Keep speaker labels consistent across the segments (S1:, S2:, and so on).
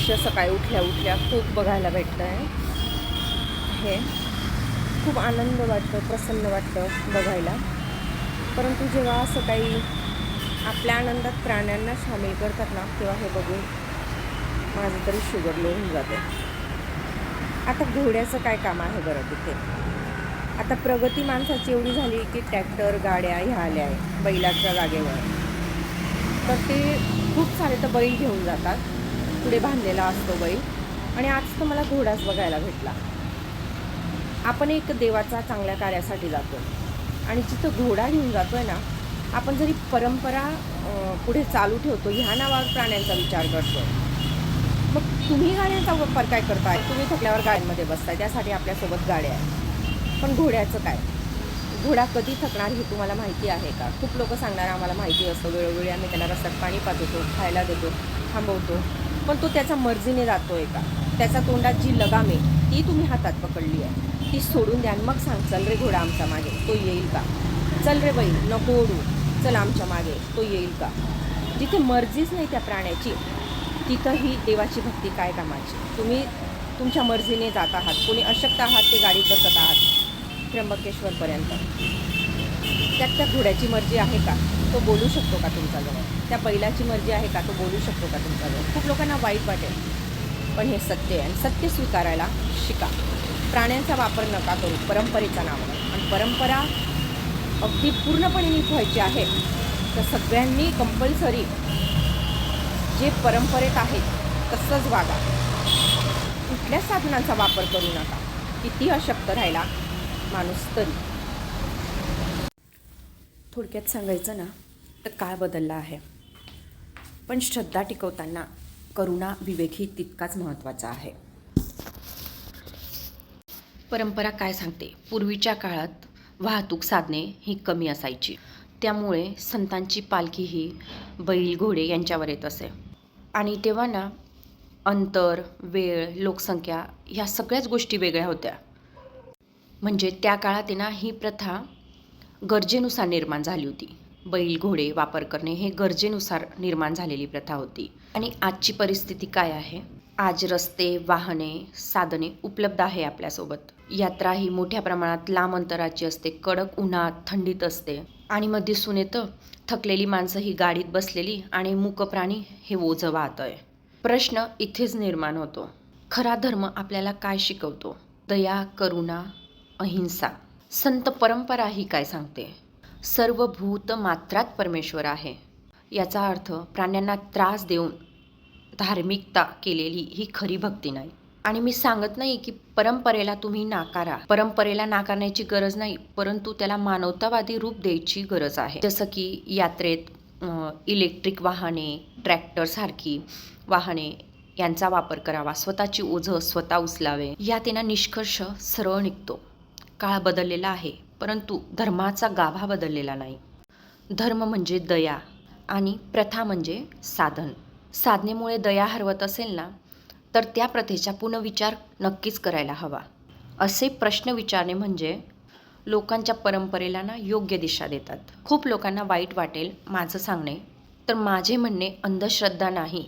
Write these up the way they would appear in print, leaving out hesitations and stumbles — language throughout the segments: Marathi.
S1: दृश्य सकाळी उठल्या उठल्या खूप बघायला भेटतं आहे. हे खूप आनंद वाटतं, प्रसन्न वाटतं बघायला. परंतु जेव्हा असं काही आपल्या आनंदात प्राण्यांना सामील करतात ना, तेव्हा हे बघून माझं तरी शुगर लो होऊन जाते. आता घोड्याचं काय काम आहे बरं तिथे? आता प्रगती माणसाची एवढी झाली की ट्रॅक्टर, गाड्या ह्या आल्या आहे बैलाच्या जागेवर. तर ते खूप सारे तर बैल घेऊन जातात, पुढे बांधलेला असतो बैल. आणि आज तर मला घोडाच बघायला भेटला. आपण एक देवाचा चांगल्या कार्यासाठी जातो आणि जिथं घोडा घेऊन जातो आहे ना, आपण जरी परंपरा पुढे चालू ठेवतो, ह्या नावावर प्राण्यांचा विचार करतो. मग तुम्ही गाड्यांचा वापर काय करताय? तुम्ही थकल्यावर गाड्यांमध्ये बसताय, त्यासाठी आपल्यासोबत गाड्या आहेत. पण घोड्याचं काय? घोडा कधी थकणार हे तुम्हाला माहिती आहे का? खूप लोक सांगणार आम्हाला माहिती असतं, वेळोवेळी आम्ही त्याला रस्त्यात पाणी पाजवतो, खायला देतो, थांबवतो. पण तो त्याच्या मर्जीने जातोय का? त्याच्या तोंडात जी लगाम आहे ती तुम्ही हातात पकडली आहे, ती सोडून द्या. मग सांग, चल रे घोडा आमच्या मागे, तो येईल का? चल रे बैल, नको ओढू, चल आमच्या मागे, तो येईल का? जिथे मर्जीच नाही त्या प्राण्याची, तिथं ही देवाची भक्ती काय कामाची? तुम्ही तुमच्या मर्जीने जात आहात, कोणी अशक्त आहात ते गाडीत बसत आहात त्र्यंबकेश्वरपर्यंत. त्यात त्या घोड्याची मर्जी आहे का? तो बोलू शकतो का तुमच्याजवळ? त्या बैलाची मर्जी आहे का? तो बोलू शकतो का तुमच्याजवळ? खूप लोकांना वाईट वाटेल, पण हे सत्य आहे आणि सत्य स्वीकारायला शिका. प्राण्यांचा वापर नका करू परंपरेच्या नावावर. आणि परंपरा अगदी पूर्णपणे निभवायची आहे तर सगळ्यांनी कंपल्सरी जे परंपरेत आहेत तसंच वागा. कुठल्या साधनांचा वापर करू नका, किती अशक्त राहिला माणूस तरी. थोडक्यात सांगायचं ना तर काळ बदलला आहे, पण श्रद्धा टिकवताना करुणा विवेकही तितकाच महत्त्वाचा आहे. परंपरा काय सांगते? पूर्वीच्या काळात वाहतूक साधने ही कमी असायची, त्यामुळे संतांची पालखी ही बैल घोडे यांच्यावर येत असे. आणि तेव्हा ना अंतर, वेळ, लोकसंख्या ह्या सगळ्याच गोष्टी वेगळ्या होत्या. म्हणजे त्या काळात ना ही प्रथा गरजेनुसार निर्माण झाली होती. बैल घोडे वापर करणे हे गरजेनुसार निर्माण झालेली प्रथा होती. आणि आजची परिस्थिती काय आहे? आज रस्ते, वाहने, साधने उपलब्ध आहे आपल्यासोबत. यात्रा ही मोठ्या प्रमाणात लांब अंतराची असते, कडक उन्हात थंडीत असते. आणि मग दिसून येतं थकलेली माणसं ही गाडीत बसलेली आणि मूक प्राणी हे ओझं वाहतंय. प्रश्न इथेच निर्माण होतो, खरा धर्म आपल्याला काय शिकवतो? दया, करुणा, अहिंसा. संत परंपरा ही काय सांगते? सर्व भूत मात्रात परमेश्वर आहे. याचा अर्थ प्राण्यांना त्रास देऊन धार्मिकता केलेली ही खरी भक्ती नाही. आणि मी सांगत नाही की परंपरेला तुम्ही नाकारा, परंपरेला नाकारण्याची गरज नाही, परंतु त्याला मानवतावादी रूप द्यायची गरज आहे. जसं की यात्रेत इलेक्ट्रिक वाहने, ट्रॅक्टरसारखी वाहने यांचा वापर करावा, स्वतःची ओझं स्वतः उचलावे. यात निष्कर्ष सरळ निघतो. काळ बदललेला आहे, परंतु धर्माचा गाभा बदललेला नाही. धर्म म्हणजे दया आणि प्रथा म्हणजे साधन. साधनेमुळे दया हरवत असेल ना, तर त्या प्रथेचा पुनर्विचार नक्कीच करायला हवा. असे प्रश्न विचारणे म्हणजे लोकांच्या परंपरेला ना योग्य दिशा देतात. खूप लोकांना वाईट वाटेल माझं सांगणे, तर माझे म्हणणे अंधश्रद्धा नाही,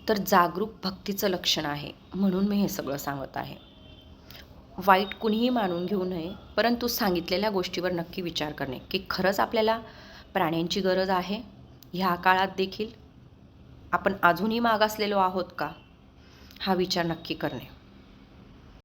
S1: तर जागरूक भक्तीचं लक्षण आहे. म्हणून मी हे सगळं सांगत आहे. वाईट कुणीही मानून घेऊ नये, परंतु सांगितलेल्या गोष्टीवर नक्की विचार करणे की खरंच आपल्याला प्राण्यांची गरज आहे. ह्या काळात देखील आपण अजूनही मागासलेलो आहोत का? हा विचार नक्की करणे.